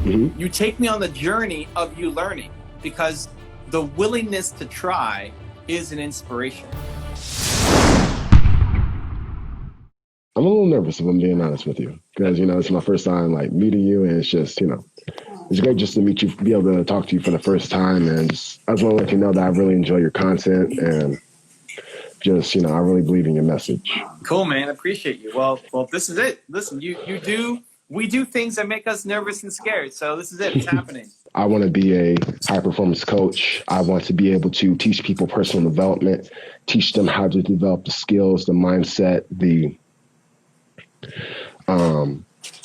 You take me on the journey of you learning, because the willingness to try is an inspiration. I'm a little nervous if I'm being honest with you, because, it's my first time like meeting you, and it's just, it's great just to meet you, be able to talk to you for the first time. And I just want to let you know that I really enjoy your content, and just, I really believe in your message. Cool, man. Appreciate you. Well, this is it. Listen, we do things that make us nervous and scared. So this is it. It's happening. I want to be a high performance coach. I want to be able to teach people personal development, teach them how to develop the skills, the mindset,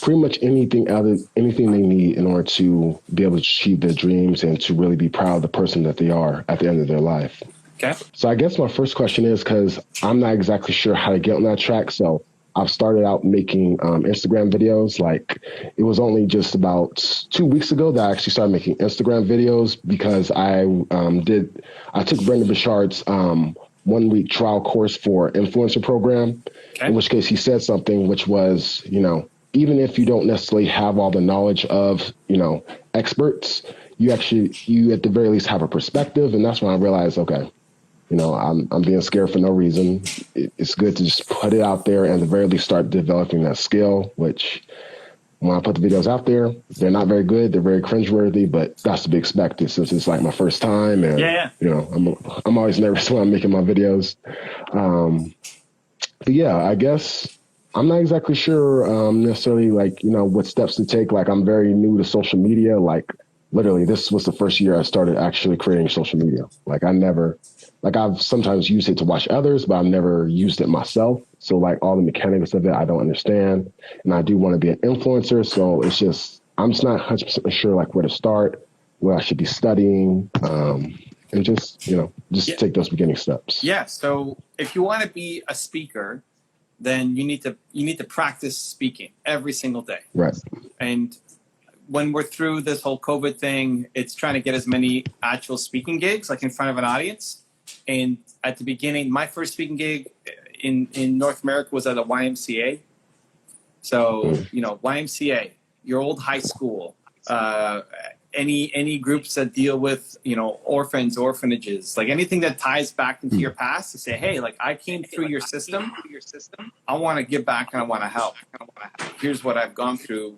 pretty much anything they need in order to be able to achieve their dreams and to really be proud of the person that they are at the end of their life. Okay. So I guess my first question is, because I'm not exactly sure how to get on that track. So I've started out making Instagram videos. Like, it was only just about 2 weeks ago that I actually started making Instagram videos, because I took Brendan Burchard's 1 week trial course for influencer program, in which case he said something which was, even if you don't necessarily have all the knowledge of, experts, you at the very least have a perspective. And that's when I realized, okay, I'm being scared for no reason. It's good to just put it out there and at the very least start developing that skill, which when I put the videos out there, they're not very good. They're very cringeworthy, but that's to be expected since it's like my first time. And, I'm always nervous when I'm making my videos. But yeah, I guess I'm not exactly sure necessarily what steps to take. Like, I'm very new to social media. Like, literally, this was the first year I started actually creating social media. Like, I've sometimes used it to watch others, but I've never used it myself. So all the mechanics of it, I don't understand. And I do want to be an influencer. So it's just, I'm just not 100% sure where to start, where I should be studying, and just take those beginning steps. Yeah. So if you want to be a speaker, then you need to practice speaking every single day. Right. And when we're through this whole COVID thing, it's trying to get as many actual speaking gigs, in front of an audience. And at the beginning, my first speaking gig in North America was at a YMCA. So, YMCA, your old high school, any groups that deal with, orphans, orphanages, anything that ties back into your past, to say, hey, I came through your system. I want to give back and I want to help. Here's what I've gone through.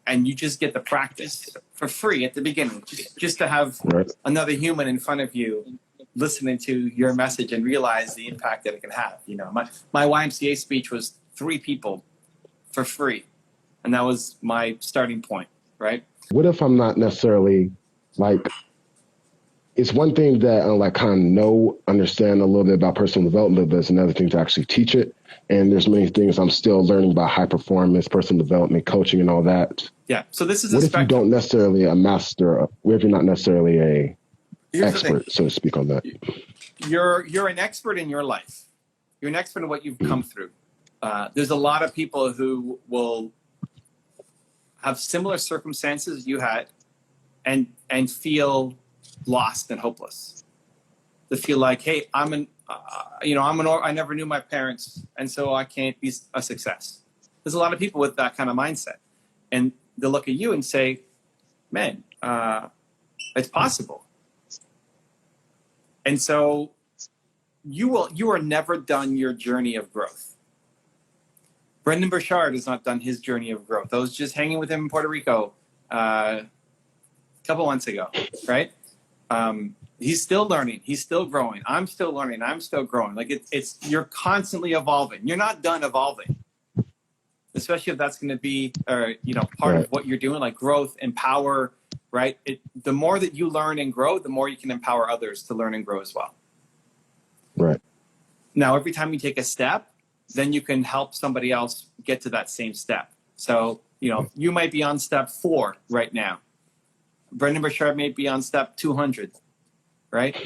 And you just get the practice for free at the beginning, just to have another human in front of you listening to your message and realize the impact that it can have. My YMCA speech was 3 people for free. And that was my starting point, right? What if I'm not necessarily it's one thing that I understand a little bit about personal development, but it's another thing to actually teach it. And there's many things I'm still learning about high performance, personal development, coaching, and all that. Yeah. So this is what if you don't necessarily a master? What if you're not necessarily a expert, so to speak, on that? You're an expert in your life. You're an expert in what you've come through. There's a lot of people who will have similar circumstances you had, and feel lost and hopeless. They feel like, hey, I never knew my parents, and so I can't be a success. There's a lot of people with that kind of mindset, and they'll look at you and say, man, it's possible. And so you are never done your journey of growth. Brendan Burchard has not done his journey of growth. I was just hanging with him in Puerto Rico a couple months ago, right? He's still learning. He's still growing. I'm still learning. I'm still growing. You're constantly evolving. You're not done evolving, especially if that's going to be, part of what you're doing, growth, empower, right? The more that you learn and grow, the more you can empower others to learn and grow as well. Right. Now, every time you take a step, then you can help somebody else get to that same step. So, you might be on step 4 right now. Brendan Burchard may be on step 200, right?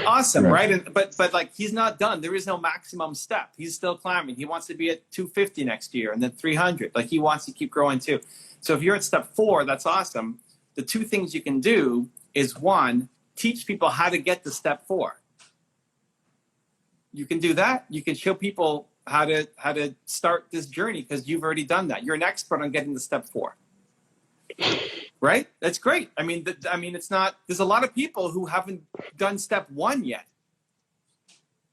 Awesome, right? And, but he's not done. There is no maximum step. He's still climbing. He wants to be at 250 next year and then 300. He wants to keep growing too. So if you're at step 4, that's awesome. The 2 things you can do is, 1, teach people how to get to step 4. You can do that. You can show people how to start this journey because you've already done that. You're an expert on getting to step 4. right? That's great. I mean, it's not, there's a lot of people who haven't done step 1 yet.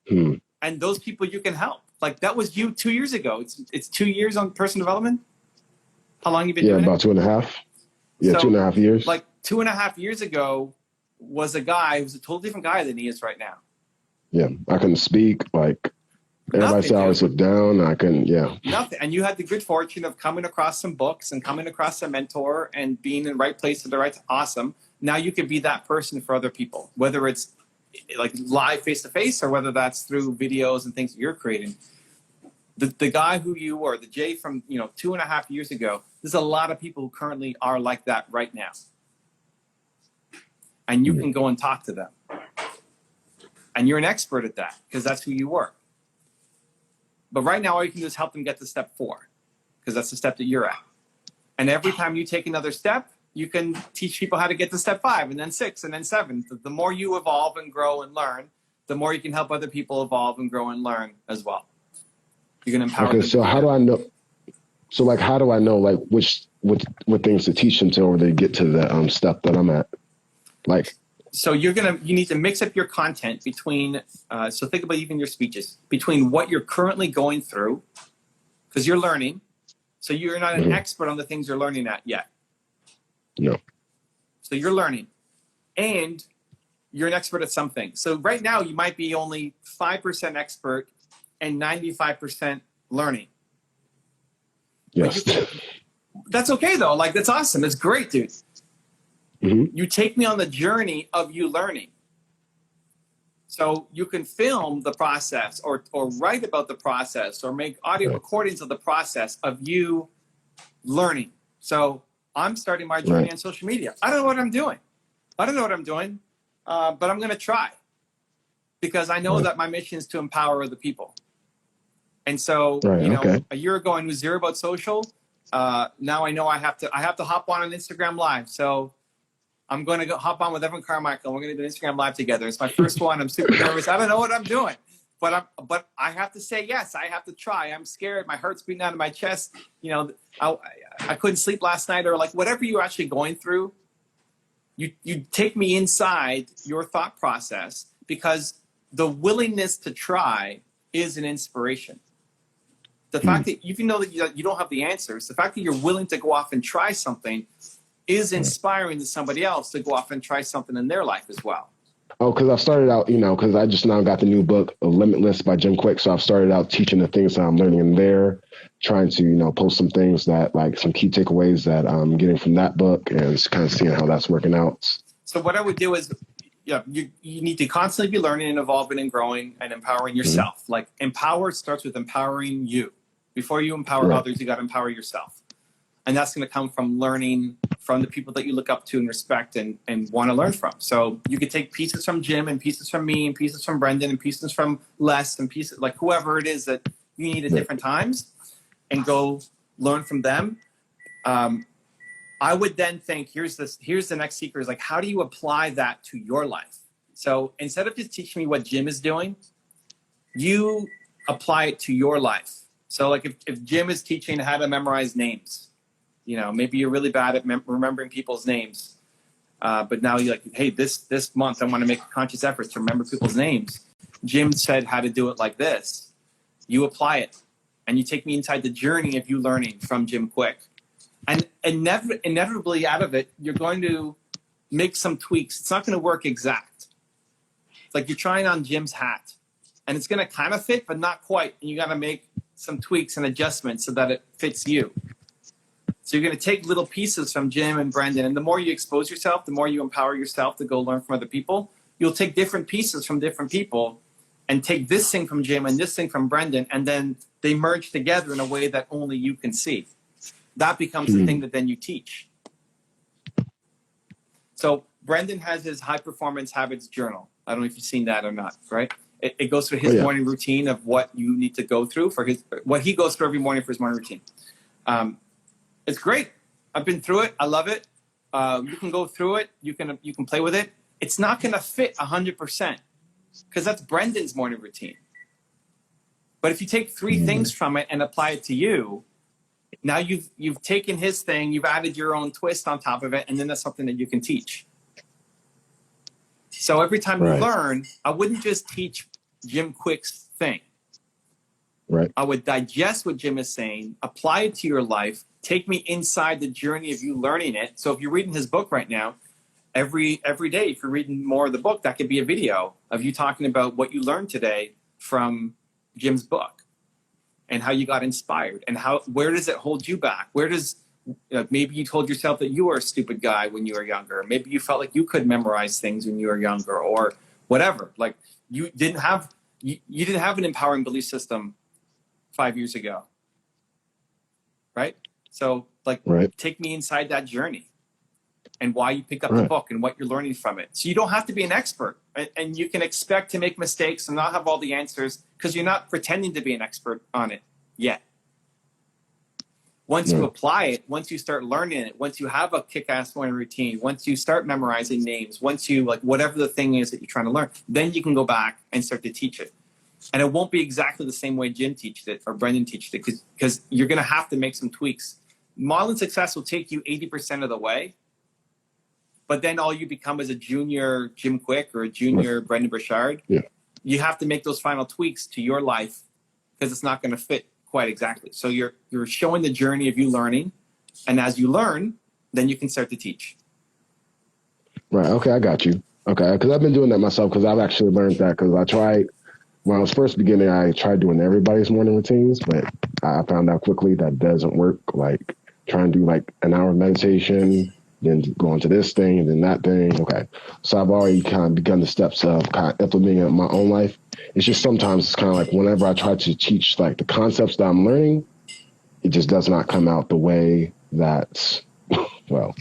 And those people you can help. Like that was you 2 years ago. It's 2 years on personal development. How long have you been doing it? Yeah, about 2.5. Yeah, so, 2.5 years. Like 2.5 years ago was a guy who's a totally different guy than he is right now. Yeah, I couldn't speak. Like everybody said I always looked down. I couldn't, Nothing. And you had the good fortune of coming across some books and coming across a mentor and being in the right place at the right time. Awesome. Now you can be that person for other people, whether it's like live face-to-face or whether that's through videos and things that you're creating. The guy who you were, the Jay from 2.5 years ago, there's a lot of people who currently are like that right now. And you can go and talk to them. And you're an expert at that because that's who you were. But right now, all you can do is help them get to step 4 because that's the step that you're at. And every time you take another step, you can teach people how to get to step 5 and then 6 and then 7. The more you evolve and grow and learn, the more you can help other people evolve and grow and learn as well. You can empower them. So how do I know? So like, how do I know like what things to teach them till they get to the step that I'm at? Like, so you need to mix up your content between. So think about even your speeches between what you're currently going through, because you're learning. So you're not an expert on the things you're learning at yet. No. So you're learning, and you're an expert at something. So right now you might be only 5% expert and 95% learning. Yes. That's okay though. Like that's awesome. It's great, dude. You take me on the journey of you learning. So you can film the process or write about the process or make audio recordings of the process of you learning. So I'm starting my journey on social media. I don't know what I'm doing. But I'm going to try because I know that my mission is to empower other people. And so, a year ago I knew zero about social. Now I know I have to hop on an Instagram Live. So I'm going to go hop on with Evan Carmichael. We're going to do an Instagram Live together. It's my first one. I'm super nervous. I don't know what I'm doing, but I have to say yes. I have to try. I'm scared. My heart's beating out of my chest. I couldn't sleep last night or like whatever you're actually going through. You take me inside your thought process because the willingness to try is an inspiration. The fact that even though that you don't have the answers, the fact that you're willing to go off and try something is inspiring to somebody else to go off and try something in their life as well. Oh, because I've started out, because I just now got the new book, Limitless by Jim Quick. So I've started out teaching the things that I'm learning in there, trying to, post some things that like some key takeaways that I'm getting from that book and just kind of seeing how that's working out. So what I would do is, you need to constantly be learning and evolving and growing and empowering yourself. Like empower starts with empowering you. Before you empower others, you got to empower yourself. And that's going to come from learning from the people that you look up to and respect and want to learn from. So you could take pieces from Jim and pieces from me and pieces from Brendan and pieces from Les and pieces like whoever it is that you need at different times and go learn from them. I would then think, here's the next secret is like, how do you apply that to your life? So instead of just teaching me what Jim is doing, you apply it to your life. So like if Jim is teaching how to memorize names, maybe you're really bad at remembering people's names. But now you're like, hey, this month I want to make a conscious effort to remember people's names. Jim said how to do it like this. You apply it. And you take me inside the journey of you learning from Jim Quick. And inevitably out of it, you're going to make some tweaks. It's not going to work exact. It's like you're trying on Jim's hat. And it's going to kind of fit, but not quite. And you got to make some tweaks and adjustments so that it fits you. So you're going to take little pieces from Jim and Brendan. And the more you expose yourself, the more you empower yourself to go learn from other people. You'll take different pieces from different people and take this thing from Jim and this thing from Brendan. And then they merge together in a way that only you can see. That becomes the thing that then you teach. So Brendan has his high performance habits journal. I don't know if you've seen that or not, right? It goes through his morning routine of what you need to go through for what he goes through every morning for his morning routine. It's great. I've been through it. I love it. You can go through it. You can play with it. It's not going to fit 100% because that's Brendan's morning routine. But if you take 3 things from it and apply it to you, Now you've taken his thing, you've added your own twist on top of it, and then that's something that you can teach. So every time you learn, I wouldn't just teach Jim Quick's thing. Right. I would digest what Jim is saying, apply it to your life, take me inside the journey of you learning it. So if you're reading his book right now, every day, if you're reading more of the book, that could be a video of you talking about what you learned today from Jim's book and how you got inspired and where does it hold you back? Where does, maybe you told yourself that you were a stupid guy when you were younger. Maybe you felt like you could memorize things when you were younger or whatever. Like you didn't have an empowering belief system 5 years ago. Right? So like, take me inside that journey and why you picked up the book and what you're learning from it. So you don't have to be an expert, and you can expect to make mistakes and not have all the answers because you're not pretending to be an expert on it yet. Once you apply it, once you start learning it, once you have a kick-ass morning routine, once you start memorizing names, once you like whatever the thing is that you're trying to learn, then you can go back and start to teach it. And it won't be exactly the same way Jim teached it or Brendan teached it because you're going to have to make some tweaks. Modeling success will take you 80% of the way, but then all you become is a junior Jim Quick or a junior Brendan Burchard. Yeah. You have to make those final tweaks to your life because it's not going to fit quite exactly. So you're showing the journey of you learning, and as you learn, then you can start to teach. Right. Okay, I got you. Okay, because I've been doing that myself because I've actually learned that because when I was first beginning, I tried doing everybody's morning routines, but I found out quickly that doesn't work. Like trying to do like an hour of meditation, then going to this thing and then that thing. Okay. So I've already kind of begun the steps of kind of implementing it in my own life. It's just sometimes it's kind of like whenever I try to teach like the concepts that I'm learning, it just does not come out the way that, well,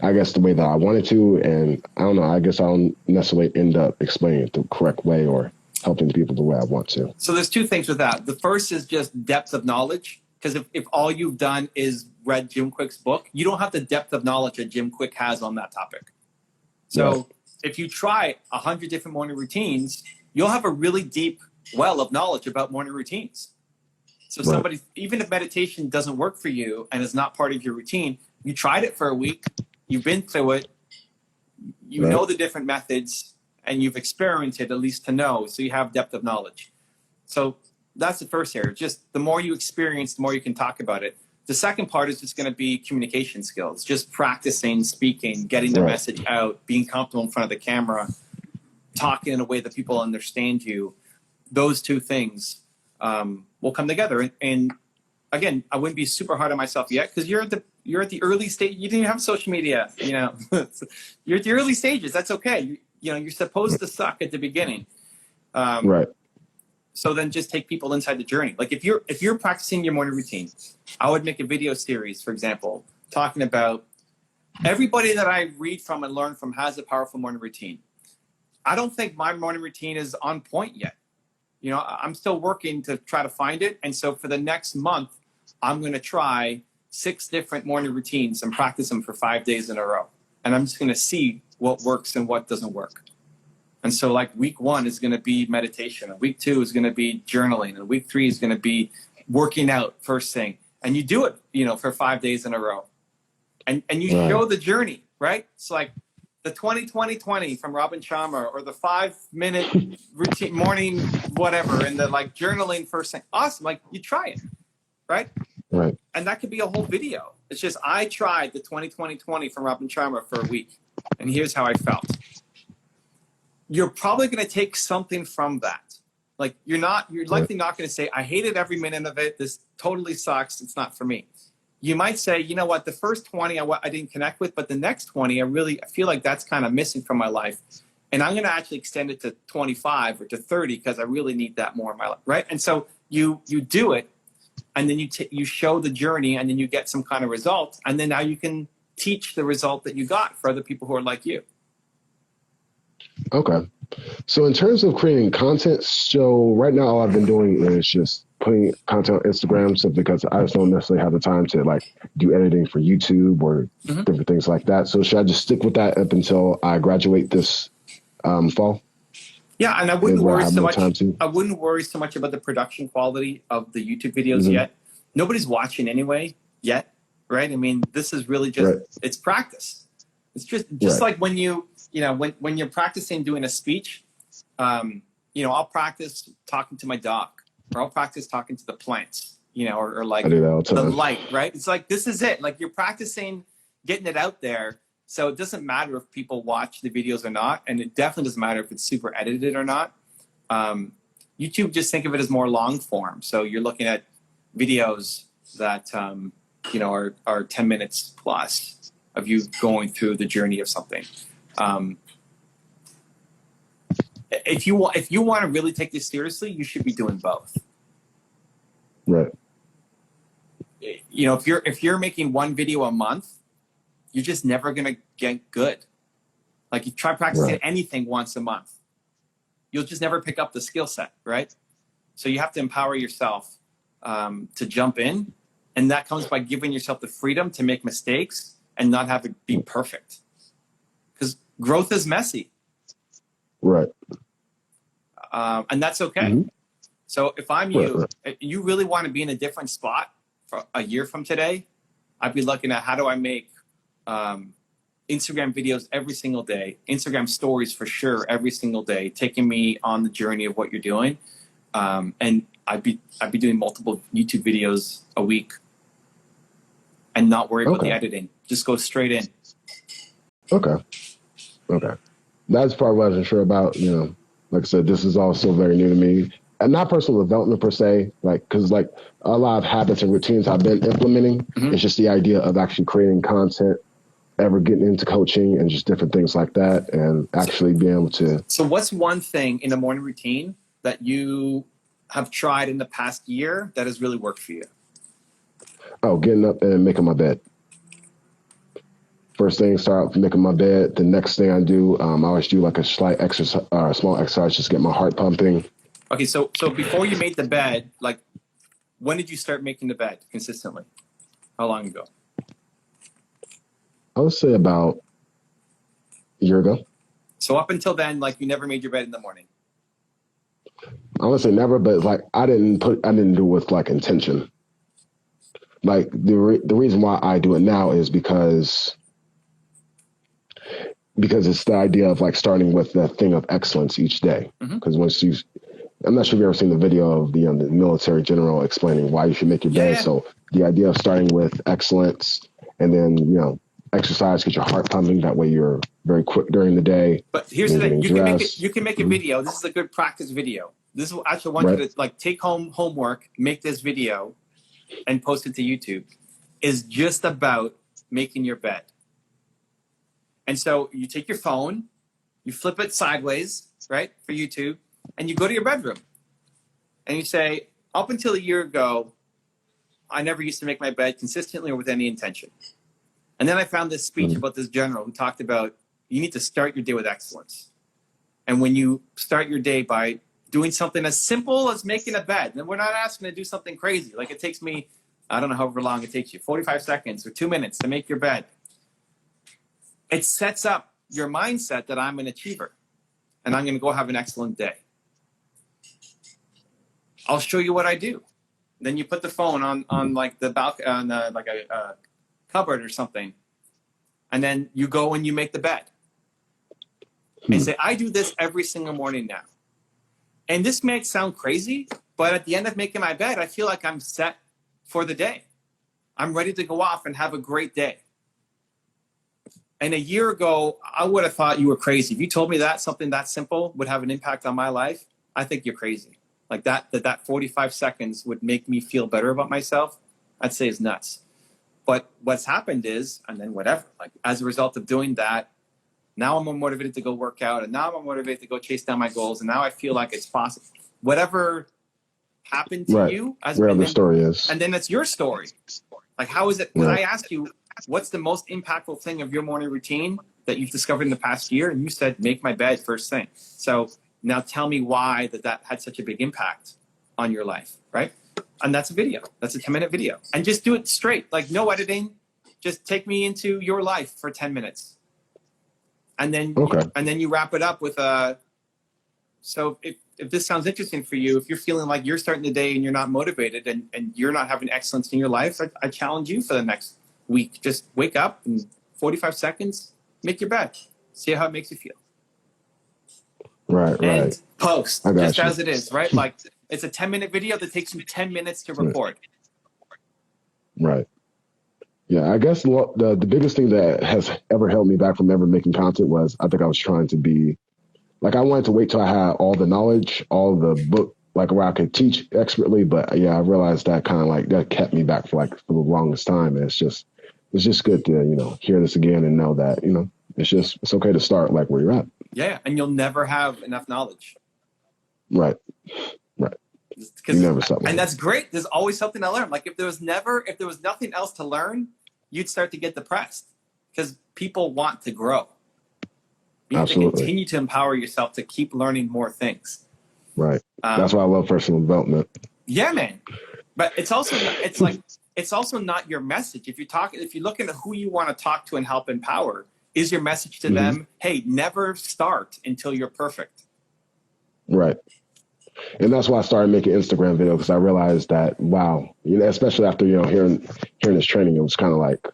I guess the way that I wanted to. And I don't know, I guess I don't necessarily end up explaining it the correct way or helping people the way I want to. So there's two things with that. The first is just depth of knowledge. Because if all you've done is read Jim Quick's book, you don't have the depth of knowledge that Jim Quick has on that topic. So if you try 100 different morning routines, you'll have a really deep well of knowledge about morning routines. So somebody, even if meditation doesn't work for you and is not part of your routine, you tried it for a week, you've been through it, you know the different methods, and you've experimented at least to know, so you have depth of knowledge. So that's the first area. Just the more you experience, the more you can talk about it. The second part is just going to be communication skills, just practicing speaking, getting the message out, being comfortable in front of the camera, talking in a way that people understand you. Those two things will come together. And again, I wouldn't be super hard on myself yet because you're at the early stage. You didn't have social media, you're at the early stages. That's okay. You're supposed to suck at the beginning. So then just take people inside the journey. Like if you're practicing your morning routine, I would make a video series, for example, talking about everybody that I read from and learn from has a powerful morning routine. I don't think my morning routine is on point yet. I'm still working to try to find it. And so for the next month, I'm going to try 6 different morning routines and practice them for 5 days in a row. And I'm just going to see what works and what doesn't work. And so like week 1 is going to be meditation. And week 2 is going to be journaling. And week 3 is going to be working out first thing. And you do it, for 5 days in a row. And you show the journey, right? It's like the 20-20-20 from Robin Sharma or the 5-minute routine morning, whatever. And the like journaling first thing. Awesome. Like you try it, right? Right. And that could be a whole video. It's just, I tried the 20-20-20 from Robin Sharma for a week. And here's how I felt. You're probably going to take something from that. Like you're likely not going to say, I hated every minute of it. This totally sucks. It's not for me. You might say, you know what, the first 20 I didn't connect with, but the next 20, I feel like that's kind of missing from my life. And I'm going to actually extend it to 25 or to 30 because I really need that more in my life. Right. And so you do it and then you show the journey and then you get some kind of result. And then now you can teach the result that you got for other people who are like you. Okay. So in terms of creating content, so right now all I've been doing is just putting content on Instagram simply because I just don't necessarily have the time to like do editing for YouTube or different things like that. So should I just stick with that up until I graduate this fall? Yeah, and I wouldn't worry so much. I wouldn't worry so much about the production quality of the YouTube videos yet. nobody's watching anyway yet, right? I mean, this is really just, Right. it's practice. It's just Right. like when when you're practicing doing a speech, I'll practice talking to my dog, or I'll practice talking to the plants, or like I do that all the the time. light, right? It's like, this is it. Like, you're practicing getting it out there. So it doesn't matter if people watch the videos or not. And it definitely doesn't matter if it's super edited or not. YouTube, just think of it as more long form. So you're looking at videos that, are 10 minutes plus of you going through the journey of something. If you want to really take this seriously, you should be doing both. Right. If you're making one video a month, you're just never going to get good. Like, you try practicing anything once a month, you'll just never pick up the skill set, right? So you have to empower yourself to jump in. And that comes by giving yourself the freedom to make mistakes and not have it be perfect. Because growth is messy. Right. And that's okay. Mm-hmm. So if I'm you, if you really want to be in a different spot for a year from today, I'd be looking at, how do I make Instagram videos every single day, Instagram stories for sure every single day, taking me on the journey of what you're doing. And I'd be doing multiple YouTube videos a week and not worry about the editing. Just go straight in. Okay. That's part what I wasn't sure about. Like I said, this is also very new to me, and not personal development per se. Because a lot of habits and routines I've been implementing. Mm-hmm. It's just the idea of actually creating content, ever getting into coaching, and just different things like that, and actually being able to. So what's one thing in the morning routine that you have tried in the past year that has really worked for you? Oh, getting up and making my bed. First thing, start out making my bed. The next thing I do, I always do like a slight exercise, small exercise, just get my heart pumping. Okay, so before you made the bed, like, when did you start making the bed consistently? How long ago? I would say about a year ago. So up until then, like, you never made your bed in the morning. I would say never, but I didn't do it with intention. Like the reason why I do it now is because it's the idea of starting with the thing of excellence each day. Because I'm not sure if you've ever seen the video of the military general explaining why you should make your bed. Yeah. So the idea of starting with excellence, and then exercise, get your heart pumping. That way you're very quick during the day. But here's the thing: you can make a video. This is a good practice video. This is actually want you to take home homework, make this video, and post it to YouTube. Is just about making your bed. And so you take your phone, you flip it sideways, right, for YouTube, and you go to your bedroom. And you say, up until a year ago, I never used to make my bed consistently or with any intention. And then I found this speech about this general who talked about, you need to start your day with excellence. And when you start your day by doing something as simple as making a bed, then we're not asking to do something crazy. Like, it takes me, I don't know however long it takes you, 45 seconds or 2 minutes to make your bed. It sets up your mindset that I'm an achiever and I'm going to go have an excellent day. I'll show you what I do. Then you put the phone on like the balcony, on like a cupboard or something. And then you go and you make the bed. And say, I do this every single morning now. And this may sound crazy, but at the end of making my bed, I feel like I'm set for the day. I'm ready to go off and have a great day. And a year ago, I would have thought you were crazy. If you told me that something that simple would have an impact on my life, I think you're crazy. Like that 45 seconds would make me feel better about myself, I'd say is nuts. But what's happened is, and then whatever, like as a result of doing that, now I'm more motivated to go work out, and now I'm motivated to go chase down my goals, and now I feel like it's possible. Whatever happened to you, wherever the story is. And then it's your story. Like, how is it, when I asked you, what's the most impactful thing of your morning routine that you've discovered in the past year? And you said, make my bed first thing. So now tell me why that had such a big impact on your life, right? And that's a video. That's a 10-minute video. And just do it straight, like no editing. Just take me into your life for 10 minutes. And then, and then you wrap it up with a So if this sounds interesting for you, if you're feeling like you're starting the day and you're not motivated and you're not having excellence in your life, I challenge you for the next week. Just wake up and 45 seconds, make your bed, see how it makes you feel. Right, right. And post, I got just you. as it is, right? Like it's a 10-minute video that takes you 10 minutes to record. Right. Yeah, I guess the biggest thing that has ever held me back from ever making content was I think I was trying to be, like I wanted to wait till I had all the knowledge, all the book, like where I could teach expertly. But yeah, I realized that kind of like that kept me back for the longest time. And it's just good to, hear this again and know that, it's okay to start like where you're at. Yeah, and you'll never have enough knowledge. Right. Right. You never stop. And that's great. There's always something to learn. Like if there was nothing else to learn, you'd start to get depressed because people want to grow. You have to continue to empower yourself to keep learning more things. Right. That's why I love personal development. Yeah, man. But it's also not your message. If you're looking at who you want to talk to and help empower, is your message to them, hey, never start until you're perfect. Right. And that's why I started making Instagram videos, because I realized that, wow, especially after, hearing this training, it was kind of like,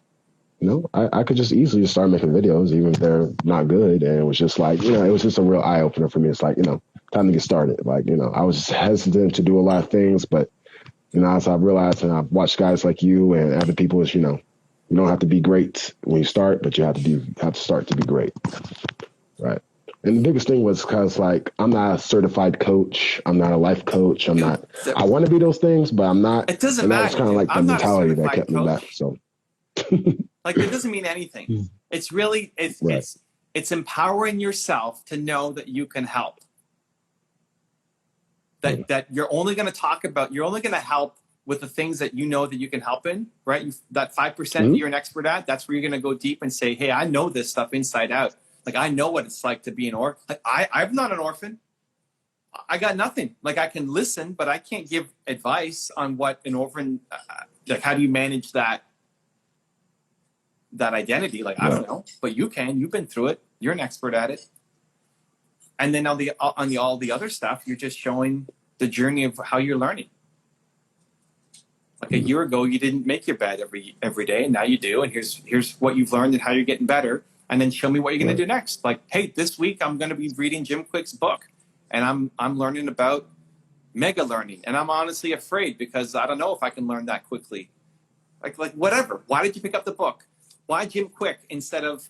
I could just easily start making videos, even if they're not good. And it was just like, it was just a real eye opener for me. It's like, time to get started. Like, I was just hesitant to do a lot of things, but, as I've realized, and I've watched guys like you and other people, is, you don't have to be great when you start, but you have to start to be great. Right. And the biggest thing was because, like, I'm not a certified coach. I'm not a life coach. I want to be those things, but I'm not. It doesn't matter. That's kind of like the mentality that kept me back. So, like, it doesn't mean anything. It's really, it's empowering yourself to know that you can help. That you're only going to help with the things that you know that you can help in, right? That 5% that you're an expert at, that's where you're going to go deep and say, hey, I know this stuff inside out. Like, I know what it's like to be an orphan. Like, I'm not an orphan. I got nothing. Like, I can listen, but I can't give advice on what an orphan, like, how do you manage that identity? Like, I don't know, but you can. You've been through it. You're an expert at it. And then on all the other stuff, you're just showing the journey of how you're learning. Like a year ago, you didn't make your bed every day, and now you do. And here's what you've learned and how you're getting better. And then show me what you're going to do next. Like, hey, this week I'm going to be reading Jim Quick's book, and I'm learning about mega learning. And I'm honestly afraid because I don't know if I can learn that quickly. Like whatever. Why did you pick up the book? Why Jim Quick instead of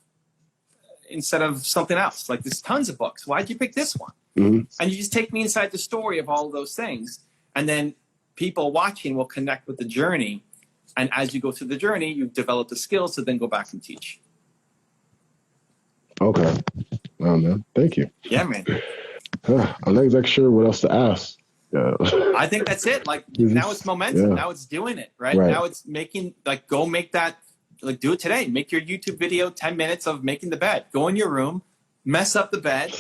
something else? Like, there's tons of books. Why did you pick this one? And you just take me inside the story of all of those things, and then people watching will connect with the journey. And as you go through the journey, you develop the skills to then go back and teach. Okay. Well, man, thank you. Yeah, man. I'm not exactly sure what else to ask. I think that's it. Like, now it's momentum. Now it's doing it, right? Now it's making, like, go make that, like, do it today. Make your YouTube video 10 minutes of making the bed. Go in your room, mess up the bed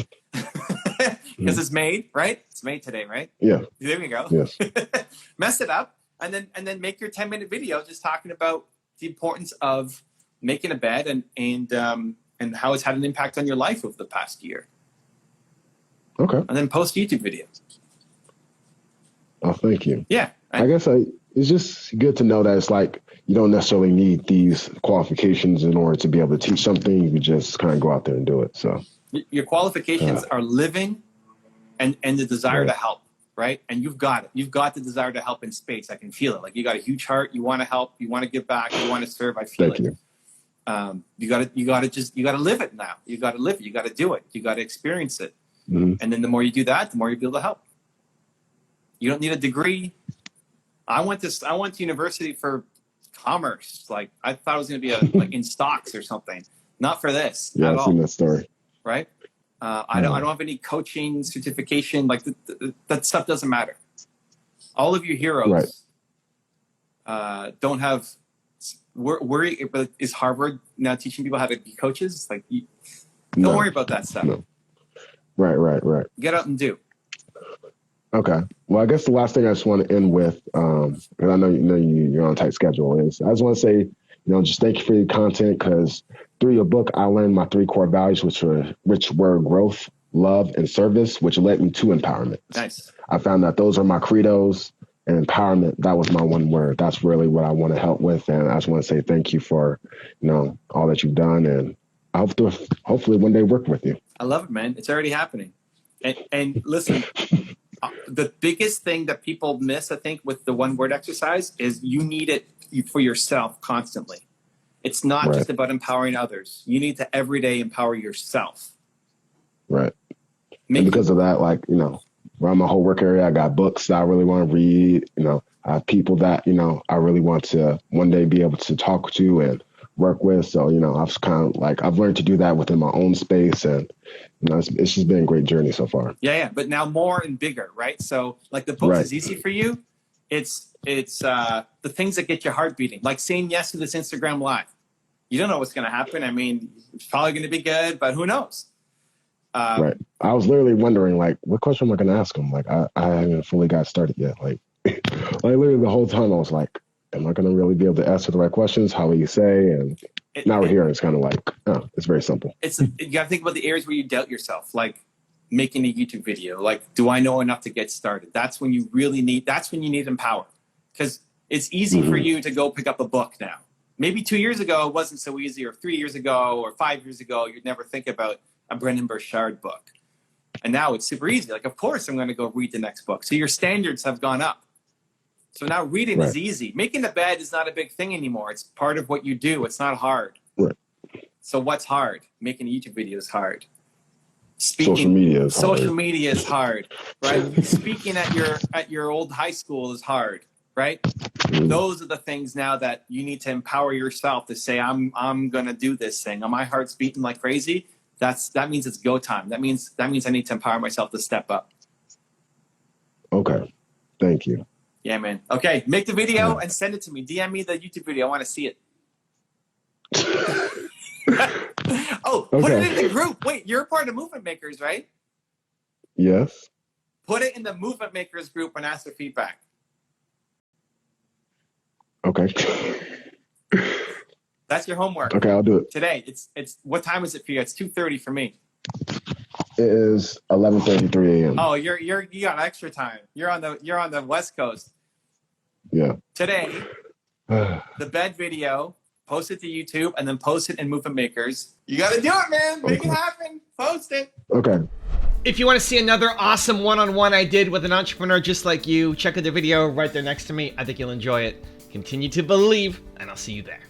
because it's made, right? It's made today, right? Yeah. There we go. Yes. Mess it up and then make your 10-minute video just talking about the importance of making a bed and how it's had an impact on your life over the past year. Okay. And then post YouTube videos. Oh, thank you. Yeah. I guess it's just good to know that it's like you don't necessarily need these qualifications in order to be able to teach something. You can just kind of go out there and do it. So your qualifications are living and the desire to help, right? And you've got it. You've got the desire to help in space. I can feel it. Like, you got a huge heart. You want to help. You want to give back. You want to serve. I feel it. Thank you. You got to live it now. You got to live it. You got to do it. You got to experience it. And then the more you do that, the more you'll be able to help. You don't need a degree. I went to university for commerce. Like, I thought it was going to be like in stocks or something. Not for this. Yeah, at I've seen that story. Right. I don't have any coaching certification. Like, that stuff doesn't matter. All of your heroes don't have. Is Harvard now teaching people how to be coaches? Like, don't worry about that stuff. No. Right. Get out and do. Okay. Well, I guess the last thing I just want to end with, and I know you're on a tight schedule, is I just want to say, just thank you for your content, because through your book, I learned my 3 core values, which were growth, love, and service, which led me to empowerment. Nice. I found that those are my credos, and empowerment, that was my one word. That's really what I want to help with. And I just want to say thank you for, all that you've done. And I hope to hopefully one day work with you. I love it, man. It's already happening. And listen, the biggest thing that people miss, I think, with the one word exercise is you need it for yourself constantly. It's not just about empowering others. You need to every day empower yourself. Right. And because of that, around my whole work area, I got books that I really want to read. I have people that, I really want to one day be able to talk to and work with. So, I've kind of I've learned to do that within my own space. And, it's just been a great journey so far. Yeah. But now more and bigger, right? So the books is easy for you. It's the things that get your heart beating, like saying yes to this Instagram Live. You don't know what's going to happen. I mean, it's probably going to be good, but who knows? Right. I was literally wondering, what question am I going to ask him? I haven't fully got started yet. Literally the whole time I was like, am I going to really be able to answer the right questions? How will you say? And now we're here, and it's kind of it's very simple. You got to think about the areas where you doubt yourself, like making a YouTube video. Do I know enough to get started? That's when you need empower, because it's easy for you to go pick up a book now. Maybe 2 years ago, it wasn't so easy, or 3 years ago, or 5 years ago, you'd never think about a Brendan Burchard book. And now it's super easy. Of course, I'm going to go read the next book. So your standards have gone up. So now reading is easy. Making the bed is not a big thing anymore. It's part of what you do. It's not hard. Right. So what's hard? Making a YouTube video is hard. Social media is hard, right? Speaking at your old high school is hard, right? Those are the things now that you need to empower yourself to say, I'm going to do this thing. My heart's beating like crazy. That means it's go time. That means I need to empower myself to step up. Okay. Thank you. Yeah, man. Okay. Make the video and send it to me. DM me the YouTube video. I want to see it. Put it in the group. Wait, you're a part of Movement Makers, right? Yes. Put it in the Movement Makers group and ask for feedback. Okay. That's your homework. Okay, I'll do it. Today. It's what time is it for you? It's 2:30 for me. It is 11:33 a.m. Oh, you got extra time. You're on the West Coast. Yeah. Today, the bed video, post it to YouTube, and then post it in Movement Makers. You got to do it, man. Make it happen. Post it. Okay. If you want to see another awesome one-on-one I did with an entrepreneur just like you, check out the video right there next to me. I think you'll enjoy it. Continue to believe, and I'll see you there.